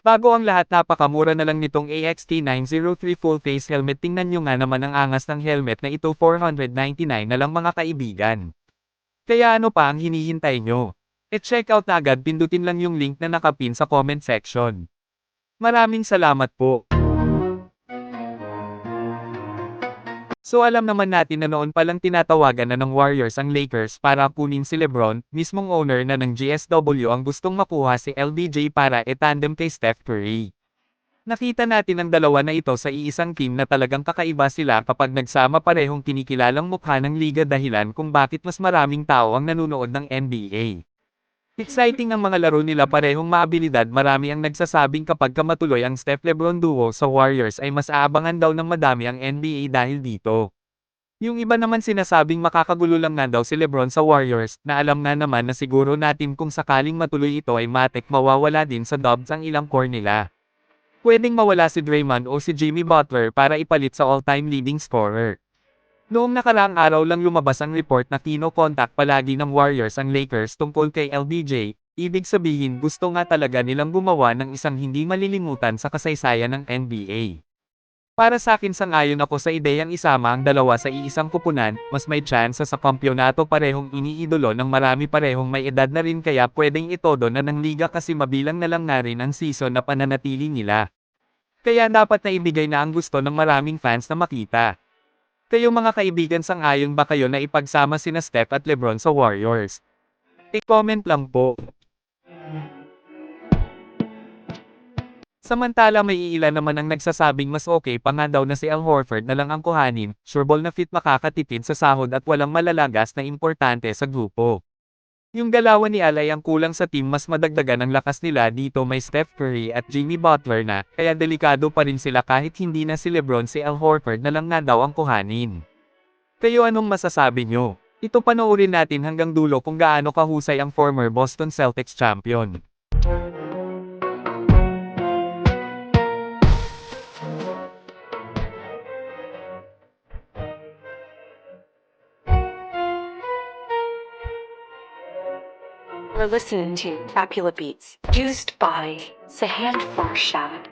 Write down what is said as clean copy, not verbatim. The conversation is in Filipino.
Bago ang lahat, napakamura na lang nitong AXT903 full face helmet. Tingnan nyo nga naman ang angas ng helmet na ito, 499 na lang mga kaibigan. Kaya ano pa ang hinihintay nyo? E-check out na agad, pindutin lang yung link na nakapin sa comment section. Maraming salamat po. So alam naman natin na noon palang tinatawagan na ng Warriors ang Lakers para kunin si LeBron, mismong owner na ng GSW ang gustong makuha si LBJ para e-tandem kay Steph Curry. Nakita natin ang dalawa na ito sa iisang team na talagang kakaiba sila kapag nagsama, parehong kinikilalang mukha ng liga, dahilan kung bakit mas maraming tao ang nanunood ng NBA. Exciting ang mga laro nila, parehong maabilidad. Marami ang nagsasabing kapag matuloy ang Steph-LeBron duo sa Warriors ay mas aabangan daw ng madami ang NBA dahil dito. Yung iba naman sinasabing makakagulo lang nga daw si LeBron sa Warriors, na alam nga naman na siguro natin kung sakaling matuloy ito ay matik mawawala din sa Dubs ang ilang core nila. Pwedeng mawala si Draymond o si Jimmy Butler para ipalit sa all-time leading scorer. Noong nakaraang araw lang lumabas ang report na kino-contact palagi ng Warriors ang Lakers tungkol kay LBJ, ibig sabihin gusto nga talaga nilang gumawa ng isang hindi malilimutan sa kasaysayan ng NBA. Para sa akin, sang-ayon ako sa ideyang isama ang dalawa sa iisang kupunan, mas may tsansa sa kampyonato, parehong iniidolo ng marami, parehong may edad na rin, kaya pwedeng itodo na ng liga kasi mabilang na lang nga rin ang season na pananatili nila. Kaya dapat na ibigay na ang gusto ng maraming fans na makita. Kayo mga kaibigan, sang-ayon ba kayo na ipagsama sina Steph at LeBron sa Warriors? I-comment lang po. Samantala may iilan naman ang nagsasabing mas okay pa nga daw na si Al Horford na lang ang kuhanin, sureball na fit, makakatipid sa sahod at walang malalagas na importante sa grupo. Yung galawan ni Al ay ang kulang sa team, mas madagdagan ang lakas nila dito, may Steph Curry at Jimmy Butler na, kaya delikado pa rin sila kahit hindi na si LeBron, si Al Horford na lang nga daw ang kuhanin. Kayo anong masasabi nyo? Ito panoorin natin hanggang dulo kung gaano kahusay ang former Boston Celtics champion. We're listening to Fabula Beats, produced by Sahand Farshad.